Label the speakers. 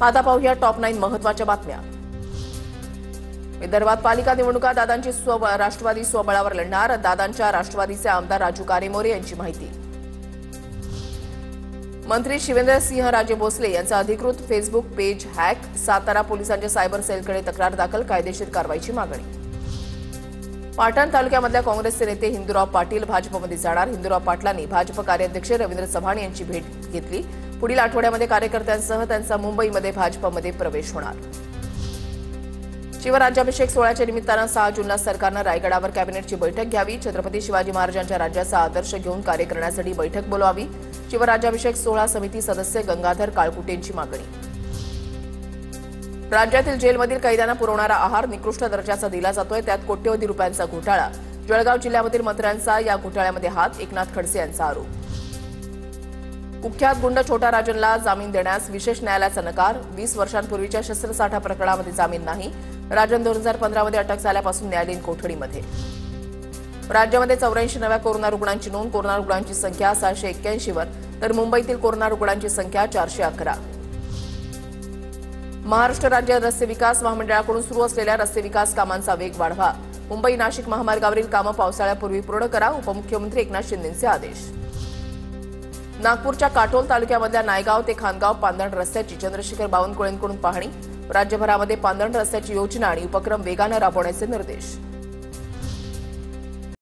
Speaker 1: आता पाहूया टॉप 9 महत्त्वाच्या बातम्या। विदर्भात पालिका निवडणुका दादांची राष्ट्रवादी स्वबळावर लढणार, दादांच्या राष्ट्रवादीचे आमदार राजू कारेमोरे यांची माहिती। मंत्री शिवेंद्रसिंह राजे भोसले यांचा अधिकृत फेसबुक पेज हॅक, सातारा पोलिसांच्या सायबर सेलकडे तक्रार दाखल, कायदेशीर कारवाईची मागणी। पाटण तालुक्यामधल्या काँग्रेसचे नेते हिंदूराव पाटील भाजपमध्ये जाणार, हिंदूराव पाटलांनी भाजप कार्याध्यक्ष रवींद्र चव्हाण यांची भेट घेतली। पुढील आठवड्यामध्ये कार्यकर्त्यांसह त्यांचा मुंबईमध्ये भाजपमध्ये प्रवेश होणार। शिवराज्याभिषेक सोहळ्याच्या निमित्तानं 6 जूनला सरकारनं रायगडावर कॅबिनेटची बैठक घ्यावी, छत्रपती शिवाजी महाराजांच्या राज्याचा आदर्श घेऊन कार्य करण्यासाठी बैठक बोलावावी, शिवराज्याभिषेक सोहळा समिती सदस्य गंगाधर काळकुटेंची मागणी। राज्यातील जेलमधील कैद्यांना पुरवणारा आहार निकृष्ट दर्जाचा दिला जातोय, त्यात कोट्यवधी रुपयांचा घोटाळा, जळगाव जिल्ह्यामधील मंत्र्यांचा या घोटाळ्यामध्ये हात, एकनाथ खडसे यांचा आरोप। कुख्यात गुंड छोटा राजनला जामीन देण्यास विशेष न्यायालयाचा नकार, 20 वर्षांपूर्वीच्या शस्त्रसाठा प्रकरणामध्ये जामीन नाही, राजन 2015 मध्ये अटक झाल्यापासून न्यायालयीन कोठडीमध्ये। राज्यामध्ये 84 नव्या कोरोना रुग्णांची नोंद, कोरोना रुग्णांची संख्या 681 वर, तर मुंबईतील कोरोना रुग्णांची संख्या 411। महाराष्ट्र राज्य रस्ते विकास महामंडळाकडून सुरू असलेल्या रस्ते विकास कामांचा वेग वाढवा, मुंबई नाशिक महामार्गावरील कामं पावसाळ्यापूर्वी पूर्ण करा, उपमुख्यमंत्री एकनाथ शिंदेंचे आदेश। नागपूरच्या काटोल तालुक्यामधल्या नायगाव ते खानगाव पांदण रस्त्याची चंद्रशेखर बावनकुळेंकडून पाहणी, राज्यभरामध्ये पांदण रस्त्याची योजना आणि उपक्रम वेगानं राबवण्याचे निर्देश।